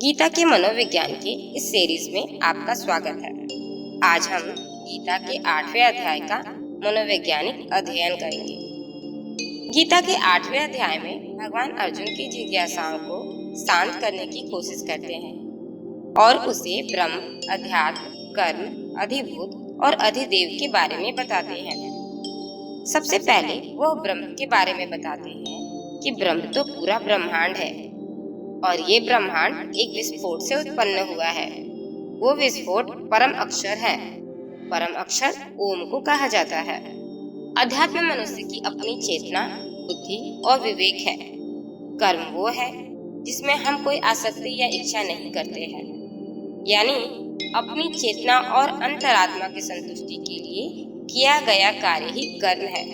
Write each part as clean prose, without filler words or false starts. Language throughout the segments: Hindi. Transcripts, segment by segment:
गीता के मनोविज्ञान के इस सीरीज में आपका स्वागत है। आज हम गीता के 8वें अध्याय का मनोवैज्ञानिक अध्ययन करेंगे। गीता के 8वें अध्याय में भगवान अर्जुन की जिज्ञासाओं को शांत करने की कोशिश करते हैं और उसे ब्रह्म, अध्यात्म, कर्म, अधिभूत और अधिदेव के बारे में बताते हैं। सबसे पहले वह ब्रह्म के बारे में बताते हैं कि ब्रह्म तो पूरा ब्रह्मांड है और ये ब्रह्मांड एक विस्फोट से उत्पन्न हुआ है। वो विस्फोट परम अक्षर है। परम अक्षर ओम को कहा जाता है। अध्यात्म मनुष्य की अपनी चेतना, बुद्धि और विवेक है। कर्म वो है जिसमें हम कोई आसक्ति या इच्छा नहीं करते हैं, यानी अपनी चेतना और अंतरात्मा की संतुष्टि के लिए किया गया कार्य ही कर्म है।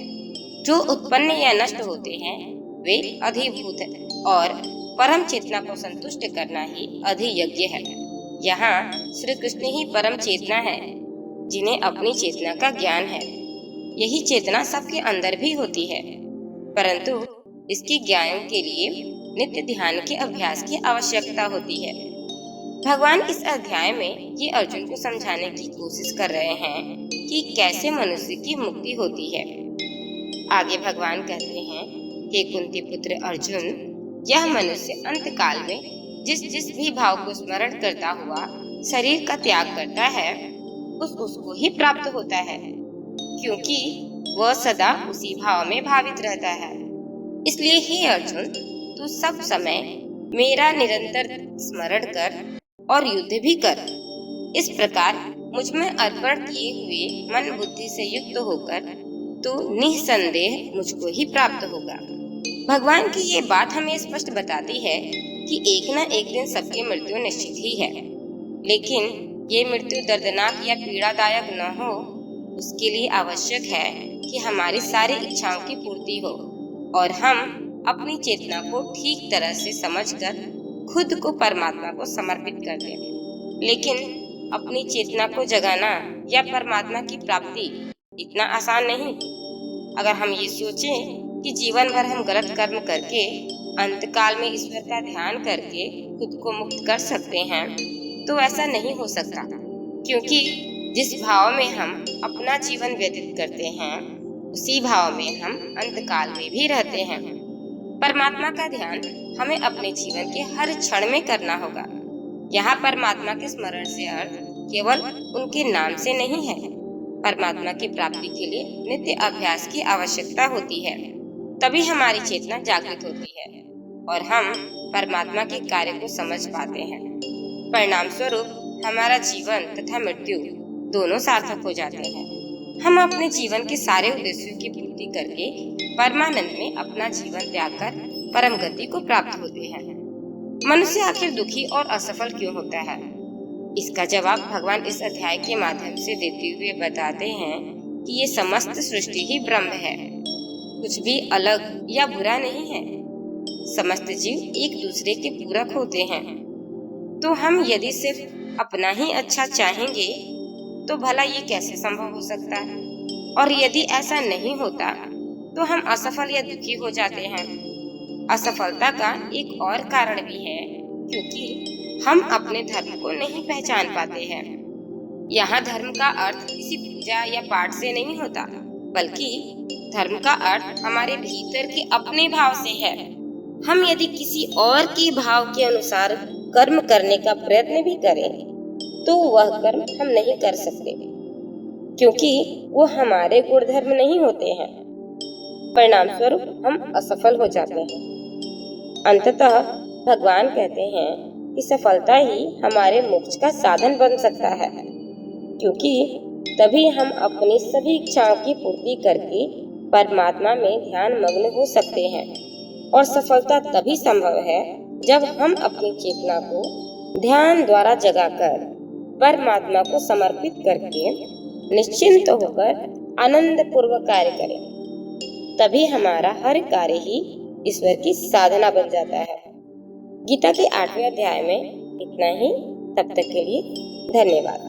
जो उत्पन्न या नष्ट होते हैं वे अधिभूत है और परम चेतना को संतुष्ट करना ही अधियज्ञ है। यहाँ श्री कृष्ण ही परम चेतना है, जिन्हें अपनी चेतना का ज्ञान है। यही चेतना सबके अंदर भी होती है, परंतु इसके ज्ञान के लिए नित्य ध्यान के अभ्यास की आवश्यकता होती है। भगवान इस अध्याय में ये अर्जुन को समझाने की कोशिश कर रहे हैं कि कैसे मनुष्य की मुक्ति होती है। आगे भगवान कहते हैं, हे कुंती पुत्र अर्जुन, यह मनुष्य अंत काल में जिस भी भाव को स्मरण करता हुआ शरीर का त्याग करता है उसको ही प्राप्त होता है, क्योंकि वह सदा उसी भाव में भावित रहता है। इसलिए हे अर्जुन, तू सब समय मेरा निरंतर स्मरण कर और युद्ध भी कर। इस प्रकार मुझ में अर्पण किए हुए मन बुद्धि से युक्त होकर तू निसंदेह मुझको ही प्राप्त होगा। भगवान की ये बात हमें स्पष्ट बताती है कि एक न एक दिन सबकी मृत्यु निश्चित ही है, लेकिन ये मृत्यु दर्दनाक या पीड़ादायक न हो, उसके लिए आवश्यक है कि हमारी सारी इच्छाओं की पूर्ति हो और हम अपनी चेतना को ठीक तरह से समझकर खुद को परमात्मा को समर्पित कर दें। लेकिन अपनी चेतना को जगाना या परमात्मा की प्राप्ति इतना आसान नहीं। अगर हम ये सोचें कि जीवन भर हम गलत कर्म करके अंतकाल में ईश्वर का ध्यान करके खुद को मुक्त कर सकते हैं, तो ऐसा नहीं हो सकता, क्योंकि जिस भाव में हम अपना जीवन व्यतीत करते हैं उसी भाव में हम अंतकाल में भी रहते हैं। परमात्मा का ध्यान हमें अपने जीवन के हर क्षण में करना होगा। यहाँ परमात्मा के स्मरण से अर्थ केवल उनके नाम से नहीं है। परमात्मा की प्राप्ति के लिए नित्य अभ्यास की आवश्यकता होती है, तभी हमारी चेतना जागृत होती है और हम परमात्मा के कार्य को समझ पाते हैं। परिणाम स्वरूप हमारा जीवन तथा मृत्यु दोनों सार्थक हो जाते हैं। हम अपने जीवन के सारे उद्देश्यों की पूर्ति करके परमानंद में अपना जीवन त्याग कर परम गति को प्राप्त होते हैं। मनुष्य आखिर दुखी और असफल क्यों होता है? इसका जवाब भगवान इस अध्याय के माध्यम से देते हुए बताते हैं कि ये समस्त सृष्टि ही ब्रह्म है, कुछ भी अलग या बुरा नहीं है। समस्त जीव एक दूसरे के पूरक होते हैं। तो हम यदि सिर्फ अपना ही अच्छा चाहेंगे तो भला ये कैसे संभव हो सकता है? और यदि ऐसा नहीं होता तो हम असफल या दुखी हो जाते हैं। असफलता का एक और कारण भी है, क्योंकि हम अपने धर्म को नहीं पहचान पाते हैं। यहाँ धर्म का अर्थ किसी पूजा या पाठ से नहीं होता, बल्कि धर्म का अर्थ हमारे भीतर के अपने भाव से है। हम यदि किसी और के भाव के अनुसार कर्म करने का प्रयत्न भी करें तो वह कर्म हम नहीं कर सकते, क्योंकि वो हमारे गुणधर्म नहीं होते हैं। परिणाम स्वरूप हम असफल हो जाते हैं। अंततः भगवान कहते हैं कि सफलता ही हमारे मोक्ष का साधन बन सकता है, क्योंकि तभी हम अपनी सभी इच्छाओं की पूर्ति करके परमात्मा में ध्यान मग्न हो सकते हैं। और सफलता तभी संभव है जब हम अपनी चेतना को ध्यान द्वारा जगाकर परमात्मा को समर्पित करके निश्चिंत होकर आनंद पूर्वक कार्य करें। तभी हमारा हर कार्य ही ईश्वर की साधना बन जाता है। गीता के 8वें अध्याय में इतना ही। तब तक के लिए धन्यवाद।